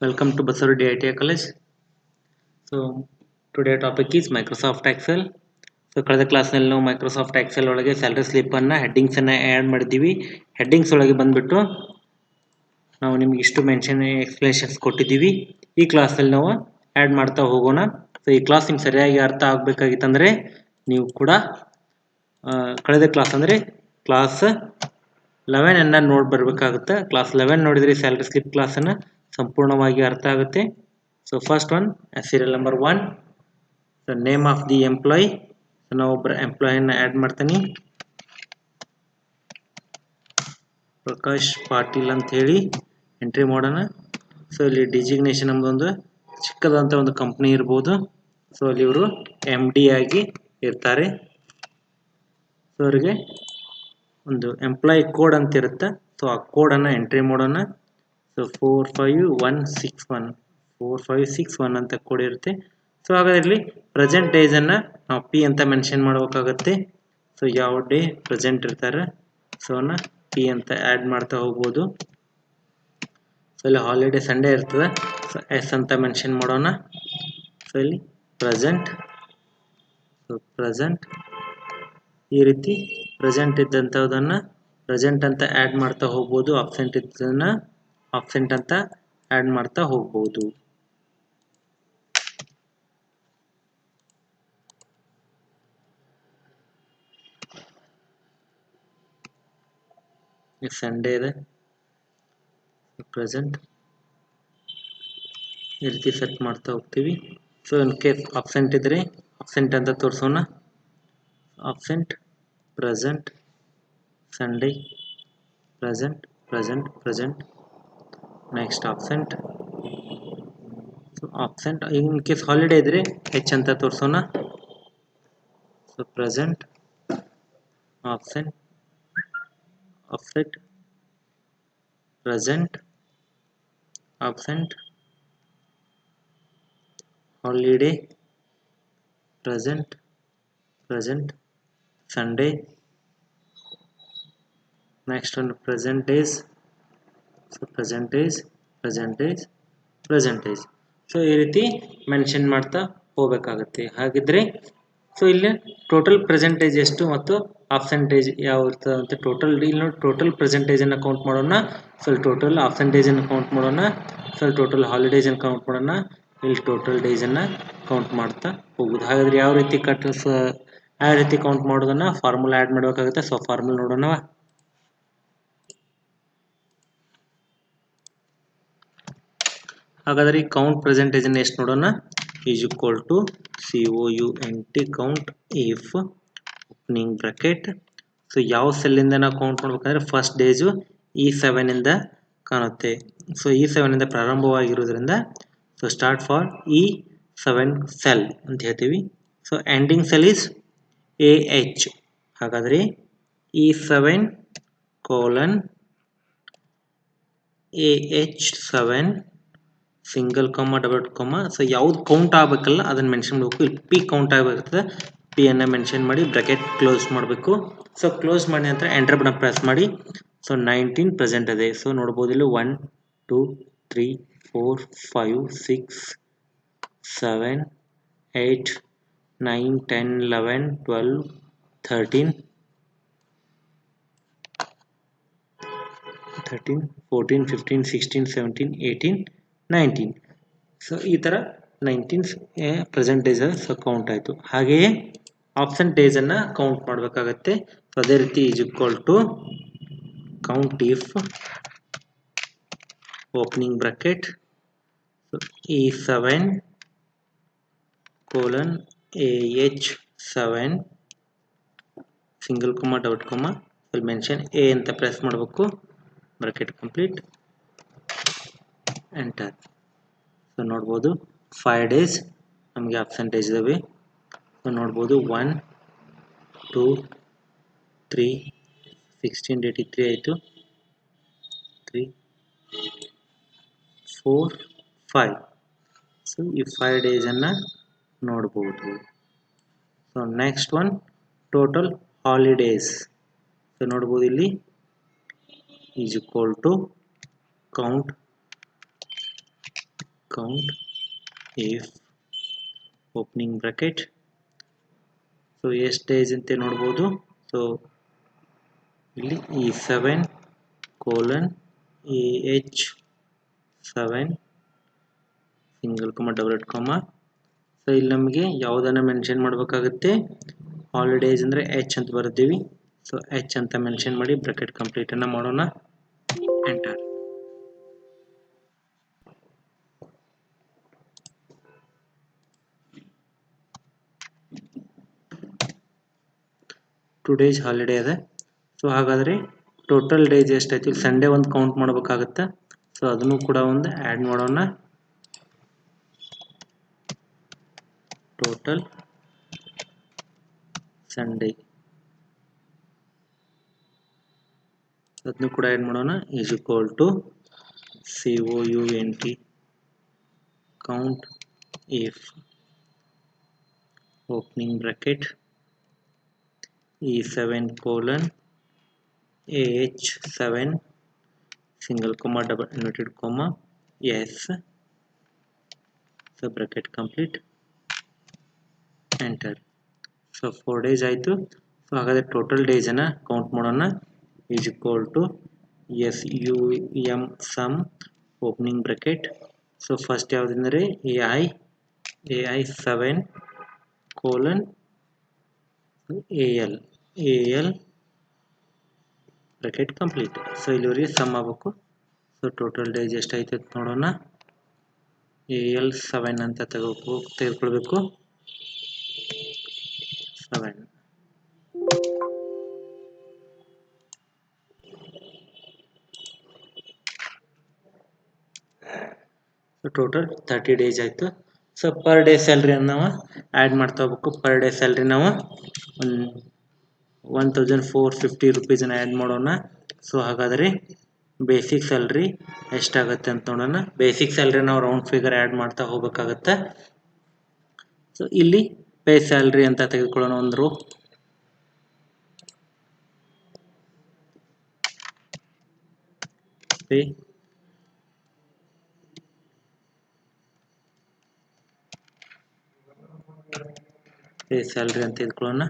Welcome to Basaru IIT College. So today topic is Microsoft Excel. So ಕಳೆದ ಕ್ಲಾಸ್ನಲ್ಲಿ ನಾವು Microsoft Excel ಒಳಗೆ salary ಸ್ಲಿಪ್ಪನ್ನು ಹೆಡ್ಡಿಂಗ್ಸನ್ನು add ಮಾಡಿದ್ದೀವಿ. Headings ಒಳಗೆ ಬಂದುಬಿಟ್ಟು ನಾವು ನಿಮ್ಗೆ ಇಷ್ಟು ಎಕ್ಸ್ಪ್ಲನೇಷನ್ಸ್ ಕೊಟ್ಟಿದ್ದೀವಿ. ಈ ಕ್ಲಾಸಲ್ಲಿ ನಾವು ಆ್ಯಡ್ ಮಾಡ್ತಾ ಹೋಗೋಣ. ಸೊ ಈ ಕ್ಲಾಸ್ ನಿಮ್ಗೆ ಸರಿಯಾಗಿ ಅರ್ಥ ಆಗಬೇಕಾಗಿತ್ತಂದರೆ ನೀವು ಕೂಡ ಕಳೆದ ಕ್ಲಾಸ್ ಅಂದರೆ ಕ್ಲಾಸ್ 11 ನೋಡಿ ಬರಬೇಕಾಗುತ್ತೆ. ಕ್ಲಾಸ್ 11 ನೋಡಿದರೆ ಸ್ಯಾಲರಿ ಸ್ಲಿಪ್ ಕ್ಲಾಸನ್ನು ಸಂಪೂರ್ಣವಾಗಿ ಅರ್ಥ ಆಗುತ್ತೆ. So first one serial number 1 the name of the employee. ನಾವು ಒಬ್ಬರ ಎಂಪ್ಲಾಯಿನ ಆ್ಯಡ್ ಮಾಡ್ತೀನಿ, ಪ್ರಕಾಶ್ ಪಾಟೀಲ್ ಅಂತ ಹೇಳಿ ಎಂಟ್ರಿ ಮಾಡೋಣ. ಸೊ ಇಲ್ಲಿ ಡಿಜಿಗ್ನೇಷನ್ ನಮ್ಮದೊಂದು ಚಿಕ್ಕದಂಥ ಒಂದು ಕಂಪ್ನಿ ಇರ್ಬೋದು. ಸೊ ಅಲ್ಲಿ ಇವರು MD ಆಗಿ ಇರ್ತಾರೆ. ಸೊ ಅವರಿಗೆ ಒಂದು ಎಂಪ್ಲಾಯ್ ಕೋಡ್ ಅಂತ ಇರುತ್ತೆ. ಸೊ ಆ ಕೋಡನ್ನು ಎಂಟ್ರಿ ಮಾಡೋಣ. ಸೊ 4561 ಅಂತ ಕೋಡ್ ಇರುತ್ತೆ. ಸೊ ಹಾಗಾದ್ರೆ ಇಲ್ಲಿ ಪ್ರೆಸೆಂಟ್ ಡೇಸನ್ನು ನಾವು P ಅಂತ ಮೆನ್ಷನ್ ಮಾಡಬೇಕಾಗತ್ತೆ. ಸೊ ಯಾವ ಡೇ ಪ್ರೆಸೆಂಟ್ ಇರ್ತಾರೆ ಸೊ ಅವನ್ನ P ಅಂತ ಆ್ಯಡ್ ಮಾಡ್ತಾ ಹೋಗ್ಬೋದು. ಸೊ ಇಲ್ಲಿ ಹಾಲಿಡೇ ಸಂಡೇ ಇರ್ತದೆ. ಸೊ S ಅಂತ ಮೆನ್ಷನ್ ಮಾಡೋಣ. ಸೊ ಇಲ್ಲಿ ಪ್ರೆಸೆಂಟ್. ಸೊ ಪ್ರೆಸೆಂಟ್ ಈ ರೀತಿ ಪ್ರೆಸೆಂಟ್ ಇದ್ದಂಥದ್ದನ್ನು ಪ್ರೆಸೆಂಟ್ ಅಂತ ಆ್ಯಡ್ ಮಾಡ್ತಾ ಹೋಗ್ಬೋದು. ಆಬ್ಸೆಂಟ್ ಇದ್ದದನ್ನು ಆಬ್ಸೆಂಟ್ ಅಂತ ಆ್ಯಡ್ ಮಾಡ್ತಾ ಹೋಗ್ಬೋದು. ಸಂಡೇ ಇದೆ, ಪ್ರೆಸೆಂಟ್ ಈ ರೀತಿ ಸೆಟ್ ಮಾಡ್ತಾ ಹೋಗ್ತೀವಿ. ಸೊ ಇನ್ ಕೇಸ್ ಆಬ್ಸೆಂಟ್ ಇದ್ದರೆ ಆಬ್ಸೆಂಟ್ ಅಂತ ತೋರಿಸೋಣ. Absent present Sunday present present present next absent. So absent in case holiday ಇದ್ದರೆ H ಅಂತ ತೋರಿಸೋಣ. So present absent absent present absent holiday present present Sunday next ಒಂದು present days. So present days present days present days. So ಈ ರೀತಿ mention ಮಾಡ್ತಾ ಹೋಗಬೇಕಾಗುತ್ತೆ. ಹಾಗಿದ್ರೆ so ಇಲ್ಲಿ ಟೋಟಲ್ ಪ್ರೆಸೆಂಟೇಜ್ ಎಷ್ಟು ಮತ್ತು ಆಬ್ಸೆಂಟೇಜ್ ಯಾವ ಇರ್ತದೆ ಅಂತ ಇಲ್ಲಿ ಟೋಟಲ್ ಪ್ರೆಸೆಂಟೇಜನ್ನು ಕೌಂಟ್ ಮಾಡೋಣ. ಸೊ ಇಲ್ಲಿ ಟೋಟಲ್ ಆಬ್ಸೆಂಟೇಜನ್ನು ಕೌಂಟ್ ಮಾಡೋಣ. ಸೊ ಇಲ್ಲಿ ಟೋಟಲ್ ಹಾಲಿಡೇಜನ್ನು ಕೌಂಟ್ ಮಾಡೋಣ. ಇಲ್ಲಿ ಟೋಟಲ್ ಡೇಸನ್ನು ಕೌಂಟ್ ಮಾಡ್ತಾ ಹೋಗೋದು. ಹಾಗಾದರೆ ಯಾವ ರೀತಿ ಕೌಂಟ್ ಮಾಡೋದನ್ನು ಫಾರ್ಮುಲಾ ಆ್ಯಡ್ ಮಾಡಬೇಕಾಗುತ್ತೆ. ಸೊ ಫಾರ್ಮುಲಾ ನೋಡೋಣ. ಹಾಗಾದರೆ ಈ ಕೌಂಟ್ ಪ್ರೆಸೆಂಟೇಜನ್ನು ಎಷ್ಟು ನೋಡೋಣ. Is equal to COUNT count if opening bracket. So ಯಾವ ಸೆಲ್ಲಿಂದ ನಾವು ಕೌಂಟ್ ಮಾಡ್ಬೇಕಂದ್ರೆ ಫಸ್ಟ್ ಡೇಜು E7ಇಂದ ಕಾಣುತ್ತೆ. ಸೊ E7ಇಂದ ಪ್ರಾರಂಭವಾಗಿರೋದ್ರಿಂದ so start for E7 cell ಅಂತ ಹೇಳ್ತೀವಿ. So ending cell is AH. ಹಾಗಾದರೆ E7 colon AH7 single comma double comma. So ಯಾವ್ದು ಕೌಂಟ್ ಆಗಬೇಕಲ್ಲ ಅದನ್ನು ಮೆನ್ಷನ್ ಮಾಡಬೇಕು. ಇಲ್ಲಿ P ಕೌಂಟ್ ಆಗಬೇಕಾಗ್ತದೆ. P ಅನ್ನು ಮೆನ್ಷನ್ ಮಾಡಿ ಬ್ರಾಕೆಟ್ ಕ್ಲೋಸ್ ಮಾಡಬೇಕು. ಸೊ ಕ್ಲೋಸ್ ಮಾಡಿ ನಂತರ ಎಂಟರ್ ಬಟನ್ ಪ್ರೆಸ್ ಮಾಡಿ. ಸೊ 19 ಪ್ರೆಸೆಂಟ್ ಇದೆ. ಸೊ ನೋಡ್ಬೋದು ಇಲ್ಲಿ 1 2 3 4 5 6 7 8 9 10 11 12 13 14 15 16 17 18 19. ಸೊ ಈ ಥರ 19 ಪ್ರೆಸೆಂಟ್ ಡೇಸ್ ಸೊ ಕೌಂಟ್ ಆಯಿತು. ಹಾಗೆಯೇ ಆಬ್ಸೆಂಟ್ ಡೇಸನ್ನು ಕೌಂಟ್ ಮಾಡಬೇಕಾಗತ್ತೆ. ಸೊ ಅದೇ ರೀತಿ is equal to count if opening bracket E7 colon AH7 single comma double comma ಇಲ್ಲಿ ಮೆನ್ಷನ್ A ಅಂತ ಪ್ರೆಸ್ ಮಾಡಬೇಕು. Bracket complete enter. ಸೊ ನೋಡ್ಬೋದು 5 ಡೇಸ್ ನಮಗೆ ಆಬ್ಸೆಂಟೇಜ್ ಇದ್ದಾವೆ. ಸೊ ನೋಡ್ಬೋದು 1 2 3 1683 ಆಯಿತು. 3 4 5. ಸೊ ಈ 5 ಡೇಸನ್ನು ನೋಡ್ಬೋದು. So next one total holidays. So ನೋಡ್ಬೋದು ಇಲ್ಲಿ is equal to count count if opening bracket. So ಎಷ್ಟು ಡೇಸ್ ಅಂತ ನೋಡ್ಬೋದು. ಸೊ ಇಲ್ಲಿ E7 colon AH7 single comma double comma. So ಇಲ್ಲಿ ನಮಗೆ ಯಾವುದನ್ನು ಮೆನ್ಷನ್ ಮಾಡಬೇಕಾಗುತ್ತೆ, ಹಾಲಿಡೇಸ್ ಅಂದರೆ H ಅಂತ ಬರ್ತೀವಿ. ಸೊ H ಅಂತ ಮೆನ್ಷನ್ ಮಾಡಿ ಬ್ರಾಕೆಟ್ ಕಂಪ್ಲೀಟನ್ನು ಮಾಡೋಣ, ಎಂಟರ್. ಟು ಡೇಸ್ ಹಾಲಿಡೇ ಇದೆ. ಸೊ ಹಾಗಾದರೆ ಟೋಟಲ್ ಡೇಸ್ ಎಷ್ಟಾಯ್ತು, ಇಲ್ಲಿ ಸಂಡೇ ಒಂದು ಕೌಂಟ್ ಮಾಡಬೇಕಾಗತ್ತೆ. ಸೊ ಅದನ್ನು ಕೂಡ ಒಂದು ಆ್ಯಡ್ ಮಾಡೋಣ. ಟೋಟಲ್ ಸಂಡೇ ಅದನ್ನು ಕೂಡ ಆ್ಯಡ್ ಮಾಡೋಣ. Is equal to COUNT count if opening bracket E7 colon AH7 single comma double inverted comma yes. So bracket complete, enter. So 4 days ಆಯಿತು. ಸೊ ಹಾಗಾದರೆ ಟೋಟಲ್ ಡೇಸನ್ನು ಕೌಂಟ್ ಮಾಡೋಣ. Is equal to SUM sum opening bracket. So first ಯಾವುದಂದರೆ AI7 colon AL bracket complete. So ಇಲ್ಲಿವರೆಗೆ sum ಆಗಬೇಕು. So total days ಎಷ್ಟಾಯ್ತು ಅಂತ ನೋಡೋಣ. AL7 ಅಂತ ತೆಗೆದುಕೊಳ್ಬೇಕು, 7. ಸೊ ಟೋಟಲ್ 30 ಡೇಸ್ ಆಯಿತು. ಸೊ ಪರ್ ಡೇ ಸ್ಯಾಲ್ರಿಯನ್ನು ನಾವು ಆ್ಯಡ್ ಮಾಡ್ತಾ ಹೋಗ್ಬೇಕು. ಪರ್ ಡೇ ಸ್ಯಾಲ್ರಿ ನಾವು 1450 ರುಪೀಸನ್ನು ಆ್ಯಡ್ ಮಾಡೋಣ. ಸೊ ಹಾಗಾದರೆ ಬೇಸಿಕ್ ಸ್ಯಾಲ್ರಿ ಎಷ್ಟಾಗುತ್ತೆ ಅಂತ ನೋಡೋಣ. ಬೇಸಿಕ್ ಸ್ಯಾಲ್ರಿ ನಾವು ರೌಂಡ್ ಫಿಗರ್ ಆ್ಯಡ್ ಮಾಡ್ತಾ ಹೋಗಬೇಕಾಗತ್ತೆ. ಸೊ ಇಲ್ಲಿ ಪೇ ಸ್ಯಾಲ್ರಿ ಅಂತ ತೆಗೆದುಕೊಳ್ಳೋಣ ಒಂದು ರೋ. ಪೇ ಸ್ಯಾಲ್ರಿ ಅಂತ ತೆಗೆದುಕೊಳ್ಳೋಣ.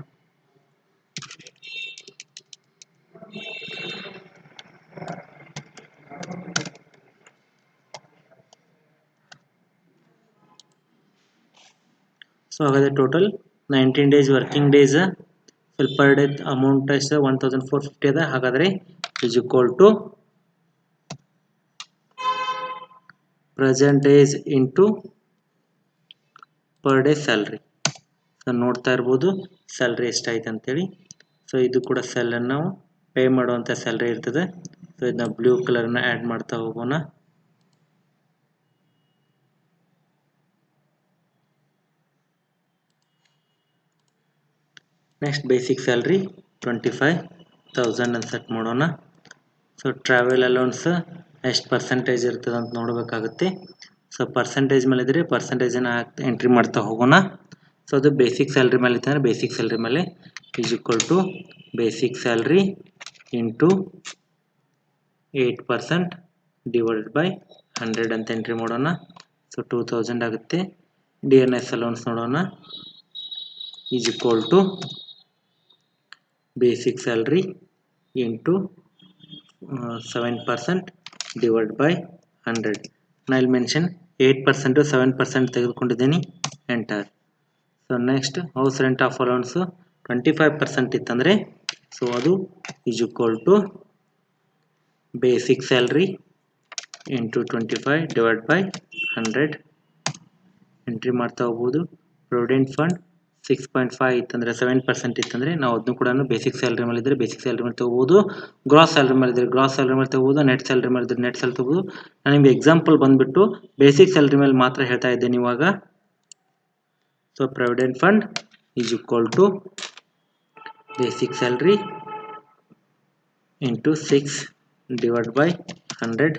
ಸೊ ಹಾಗಾದರೆ ಟೋಟಲ್ 19 ಡೇಸ್ ವರ್ಕಿಂಗ್ ಡೇಸ್. ಸ್ವಲ್ಪ ಪರ್ ಡೇ ಅಮೌಂಟ್ ಎಷ್ಟು 1450 ಅದ. ಹಾಗಾದರೆ is equal to present days into per day salary. So ನೋಡ್ತಾ ಇರ್ಬೋದು ಸ್ಯಾಲ್ರಿ ಎಷ್ಟಾಯ್ತು ಅಂತೇಳಿ. ಸೊ ಇದು ಕೂಡ ಸೆಲ್ಲನ್ನು ನಾವು ಪೇ ಮಾಡುವಂಥ ಸ್ಯಾಲ್ರಿ ಇರ್ತದೆ. ಸೊ ಇದನ್ನ ಬ್ಲೂ ಕಲರ್ನ ಆ್ಯಡ್ ಮಾಡ್ತಾ ಹೋಗೋಣ. ನೆಕ್ಸ್ಟ್ ಬೇಸಿಕ್ ಸ್ಯಾಲ್ರಿ 25,000 ಅಂತ ಸೆಟ್ ಮಾಡೋಣ. ಸೊ ಟ್ರಾವೆಲ್ ಅಲೌನ್ಸ್ ಎಷ್ಟು ಪರ್ಸೆಂಟೇಜ್ ಇರ್ತದೆ ಅಂತ ನೋಡಬೇಕಾಗುತ್ತೆ. ಸೊ ಪರ್ಸೆಂಟೇಜ್ ಮೇಲೆ ಇದ್ದರೆ ಪರ್ಸೆಂಟೇಜನ್ನು ಎಂಟ್ರಿ ಮಾಡ್ತಾ ಹೋಗೋಣ. ಸೊ ಅದು ಬೇಸಿಕ್ ಸ್ಯಾಲ್ರಿ ಮೇಲೆ ಇತ್ತಂದರೆ ಬೇಸಿಕ್ ಸ್ಯಾಲ್ರಿ ಮೇಲೆ is equal to basic salary into 8% divided by 100 ಅಂತ ಎಂಟ್ರಿ ಮಾಡೋಣ. ಸೊ 2000 ಆಗುತ್ತೆ. DNS ಅಲೌನ್ಸ್ ನೋಡೋಣ. Is equal to basic salary into 7% divide by 100. ನಾನು ಇಲ್ಲಿ ಮೆನ್ಷನ್ 8% 7% ತೆಗೆದುಕೊಂಡಿದ್ದೀನಿ, enter. So next house rent of allowance 25% ಇತ್ತಂದರೆ ಸೊ ಅದು is equal to basic salary into 25 divide by 100 entry ಮಾಡ್ತಾ ಹೋಗ್ಬೋದು. ಪ್ರೊವಿಡೆಂಟ್ ಫಂಡ್ 6.5 ಇತ್ತಂದರೆ 7% ಇತ್ತಂದರೆ ನಾವು ಅದನ್ನು ಕೂಡ ಬೇಸಿಕ್ ಸ್ಯಾಲ್ರಿ ಮೇಲೆ ಇದ್ದರೆ ಬೇಸಿಕ್ ಸ್ಯಾಲ್ರಿ ಮೇಲೆ ತೊಗೋಬೋದು. ಗ್ರಾಸ್ ಸ್ಯಾಲ್ರಿ ಮೇಲೆ ಇದ್ದರೆ ಗ್ರಾಸ್ ಸ್ಯಾಲ್ರಿ ಮೇಲೆ ತೊಗೋಬೋದು. ನೆಟ್ ಸ್ಯಾಲ್ರಿ ಮೇಲೆ ಇದ್ದರೆ ನೆಟ್ ಸ್ಯಾಲ್ರಿ ತೊಗೋಬೋದು. ನಾನು ನಿಮಗೆ ಎಕ್ಸಾಂಪಲ್ ಬಂದುಬಿಟ್ಟು ಬೇಸಿಕ್ ಸ್ಯಾಲ್ರಿ ಮೇಲೆ ಮಾತ್ರ ಹೇಳ್ತಾ ಇದ್ದೇನೆ ಇವಾಗ. So provident fund is equal to basic salary into 6 divide by 100.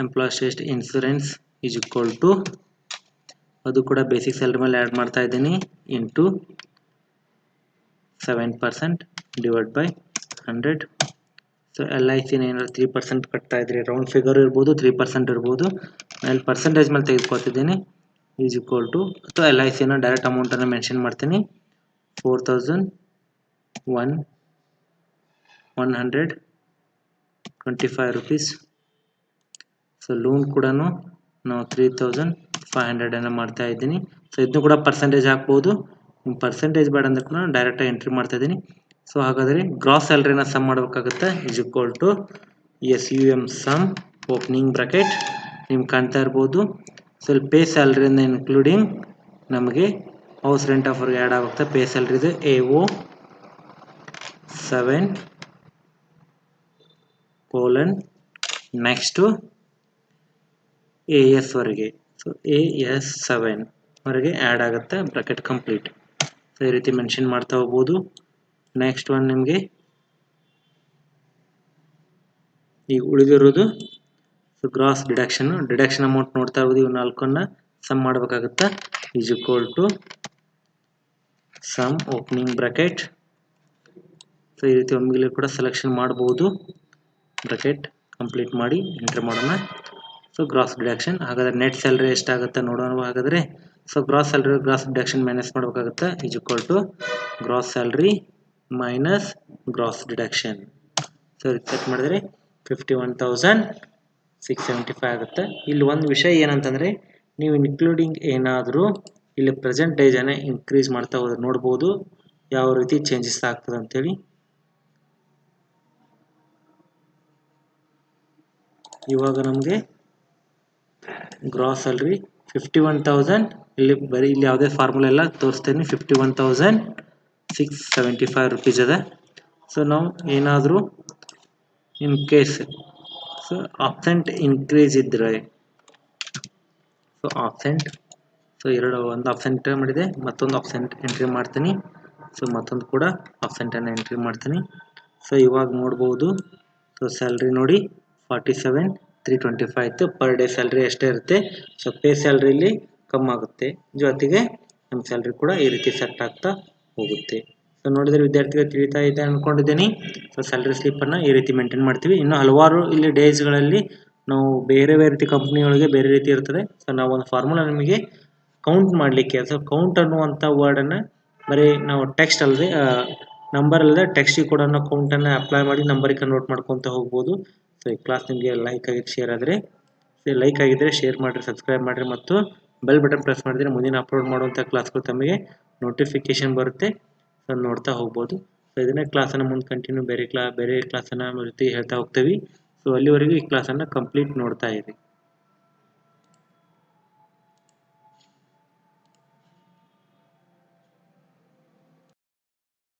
Employee insurance is equal to ಅದು ಕೂಡ ಬೇಸಿಕ್ ಸ್ಯಾಲ್ರಿ ಮೇಲೆ ಆ್ಯಡ್ ಮಾಡ್ತಾ ಇದ್ದೀನಿ ಇಂಟು 7% ಡಿವೈಡ್ ಬೈ 100. ಸೊ LICನ ಏನಾದ್ರು 3% ಕಟ್ತಾ ಇದ್ರೆ ರೌಂಡ್ ಫಿಗರ್ ಇರ್ಬೋದು 3% ಇರ್ಬೋದು. ನಾನು ಪರ್ಸೆಂಟೇಜ್ ಮೇಲೆ ತೆಗೆದುಕೊಳ್ತಿದ್ದೀನಿ ಈಸ್ ಈಕ್ವಲ್ ಟು ಅಥವಾ LICನ ಡೈರೆಕ್ಟ್ ಅಮೌಂಟನ್ನು ಮೆನ್ಷನ್ ಮಾಡ್ತೀನಿ 4,125 rupees. ಸೊ ಲೋನ್ ಕೂಡ ನಾವು 3,500 ಮಾಡ್ತಾ ಇದ್ದೀನಿ. ಸೊ ಇದನ್ನು ಕೂಡ ಪರ್ಸೆಂಟೇಜ್ ಹಾಕ್ಬೋದು. ನಿಮ್ಮ ಪರ್ಸೆಂಟೇಜ್ ಬೇಡ ಅಂದ್ರೆ ಕೂಡ ಡೈರೆಕ್ಟಾಗಿ ಎಂಟ್ರಿ ಮಾಡ್ತಾ ಇದ್ದೀನಿ. ಸೊ ಹಾಗಾದರೆ ಗ್ರಾಸ್ ಸ್ಯಾಲ್ರಿನ ಸಮ್ ಮಾಡಬೇಕಾಗುತ್ತೆ is equal to SUM sum opening bracket ನಿಮ್ಗೆ ಕಾಣ್ತಾ ಇರ್ಬೋದು. ಸೊ ಇಲ್ಲಿ ಪೇ ಸ್ಯಾಲ್ರಿಯಿಂದ ಇನ್ಕ್ಲೂಡಿಂಗ್ ನಮಗೆ ಹೌಸ್ ರೆಂಟ್ ಆಫರ್ಗೆ ಆ್ಯಡ್ ಆಗುತ್ತೆ. ಪೇ ಸ್ಯಾಲ್ರಿ ಇದೆ AO 7 ಕೋಲನ್ ನೆಕ್ಸ್ಟು AS ವರೆಗೆ. ಸೊ AS 7 ವರೆಗೆ ಆ್ಯಡ್ ಆಗುತ್ತೆ ಬ್ರಾಕೆಟ್ ಕಂಪ್ಲೀಟ್. ಸೊ ಈ ರೀತಿ ಮೆನ್ಷನ್ ಮಾಡ್ತಾ ಹೋಗ್ಬೋದು. ನೆಕ್ಸ್ಟ್ ಒನ್ ನಿಮಗೆ ಈಗ ಉಳಿದಿರೋದು ಸೊ ಗ್ರಾಸ್ ಡಿಡಕ್ಷನ್ ಅಮೌಂಟ್ ನೋಡ್ತಾ ಇರ್ಬೋದು. ಇವು ನಾಲ್ಕನ್ನು ಸಮ್ ಮಾಡಬೇಕಾಗುತ್ತೆ is equal to sum opening bracket. So ಈ ರೀತಿ ಒಮ್ಮೆಲೆ ಕೂಡ ಸೆಲೆಕ್ಷನ್ ಮಾಡ್ಬೋದು. ಬ್ರಾಕೆಟ್ ಕಂಪ್ಲೀಟ್ ಮಾಡಿ ಎಂಟರ್ ಮಾಡೋಣ. ಸೊ ಗ್ರಾಸ್ ಡಿಡಕ್ಷನ್ ಹಾಗಾದರೆ ನೆಟ್ ಸ್ಯಾಲ್ರಿ ಎಷ್ಟಾಗುತ್ತೆ ನೋಡೋಣ. ಹಾಗಾದರೆ so gross salary gross deduction minus ಮಾಡಬೇಕಾಗುತ್ತೆ is equal to gross salary minus gross deduction. So check ಮಾಡಿದ್ರೆ 51,675 ಆಗುತ್ತೆ. ಇಲ್ಲಿ ಒಂದು ವಿಷಯ ಏನಂತಂದರೆ ನೀವು ಇನ್ಕ್ಲೂಡಿಂಗ್ ಏನಾದರೂ ಇಲ್ಲಿ ಪ್ರೆಸೆಂಟೇಜನ್ನು ಇನ್ಕ್ರೀಸ್ ಮಾಡ್ತಾ ಹೋದ್ರೆ ನೋಡ್ಬೋದು ಯಾವ ರೀತಿ ಚೇಂಜಸ್ ಆಗ್ತದೆ ಅಂತೇಳಿ. ಇವಾಗ ನಮಗೆ ಗ್ರಾಸ್ ಸ್ಯಾಲ್ರಿ 51,000 ಇಲ್ಲಿ ಯಾವುದೇ ಫಾರ್ಮುಲಾ ಎಲ್ಲ ತೋರಿಸ್ತೇನೆ 51,675 rupees ಅದ. ಸೊ ನಾವು ಏನಾದರೂ in case so absent increase ಇದ್ದರೆ ಸೊ ಆಬ್ಸೆಂಟ್ ಸೊ ಒಂದು ಆಬ್ಸೆಂಟ್ ಮಾಡಿದೆ ಮತ್ತೊಂದು ಆಬ್ಸೆಂಟ್ ಎಂಟ್ರಿ ಮಾಡ್ತೀನಿ. ಸೊ ಮತ್ತೊಂದು ಕೂಡ ಆಬ್ಸೆಂಟನ್ನು ಎಂಟ್ರಿ ಮಾಡ್ತೀನಿ. ಸೊ ಇವಾಗ ನೋಡ್ಬೋದು ಸೊ ಸ್ಯಾಲ್ರಿ ನೋಡಿ 47,325 ಇತ್ತು. ಪರ್ ಡೇ ಸ್ಯಾಲ್ರಿ ಎಷ್ಟೇ ಇರುತ್ತೆ. ಸೊ ಪೇ ಸ್ಯಾಲ್ರಿಲಿ ಕಮ್ಮಿ ಆಗುತ್ತೆ, ಜೊತೆಗೆ ನಮ್ಮ ಸ್ಯಾಲ್ರಿ ಕೂಡ ಈ ರೀತಿ ಸೆಟ್ ಆಗ್ತಾ ಹೋಗುತ್ತೆ. ಸೊ ನೋಡಿದರೆ ವಿದ್ಯಾರ್ಥಿಗಳು ತಿಳಿತಾ ಇದೆ ಅಂದ್ಕೊಂಡಿದ್ದೀನಿ. ಸೊ ಸ್ಯಾಲ್ರಿ ಸ್ಲಿಪ್ಪನ್ನು ಈ ರೀತಿ ಮೇಂಟೈನ್ ಮಾಡ್ತೀವಿ. ಇನ್ನು ಹಲವಾರು ಇಲ್ಲಿ ಡೇಸ್ಗಳಲ್ಲಿ ನಾವು ಬೇರೆ ರೀತಿ ಕಂಪ್ನಿಯೊಳಗೆ ಬೇರೆ ರೀತಿ ಇರ್ತದೆ. ಸೊ ನಾವು ಒಂದು ಫಾರ್ಮುಲಾ ನಿಮಗೆ ಕೌಂಟ್ ಮಾಡಲಿಕ್ಕೆ ಸೊ ಕೌಂಟ್ ಅನ್ನುವಂಥ ವರ್ಡನ್ನು ಬರೀ ನಾವು ಟೆಕ್ಸ್ಟ್ ಅಲ್ಲದೆ ನಂಬರ್ ಅಲ್ಲದೆ ಟೆಕ್ಸ್ಟಿಗೆ ಕೂಡ ನಾವು ಕೌಂಟನ್ನು ಅಪ್ಲೈ ಮಾಡಿ ನಂಬರಿಗೆ ಕನ್ವರ್ಟ್ ಮಾಡ್ಕೊತ ಹೋಗ್ಬೋದು. ಸೊ ಈ ಕ್ಲಾಸ್ ನಿಮಗೆ ಲೈಕ್ ಆಗಿ ಶೇರ್ ಆದರೆ ಲೈಕ್ ಆಗಿದ್ದರೆ ಶೇರ್ ಮಾಡಿರಿ, ಸಬ್ಸ್ಕ್ರೈಬ್ ಮಾಡಿರಿ ಮತ್ತು ಬೆಲ್ ಬಟನ್ ಪ್ರೆಸ್ ಮಾಡಿದರೆ ಮುಂದಿನ ಅಪ್ಲೋಡ್ ಮಾಡುವಂಥ ಕ್ಲಾಸ್ಗಳು ತಮಗೆ ನೋಟಿಫಿಕೇಶನ್ ಬರುತ್ತೆ. ಸೊ ನೋಡ್ತಾ ಹೋಗ್ಬೋದು. ಸೊ ಇದನ್ನೇ ಕ್ಲಾಸನ್ನು ಮುಂದೆ ಕಂಟಿನ್ಯೂ ಬೇರೆ ಕ್ಲಾಸನ್ನು ಜೊತೆ ಹೇಳ್ತಾ ಹೋಗ್ತೀವಿ. ಸೊ ಅಲ್ಲಿವರೆಗೂ ಈ ಕ್ಲಾಸನ್ನು ಕಂಪ್ಲೀಟ್ ನೋಡ್ತಾ ಇರಿ.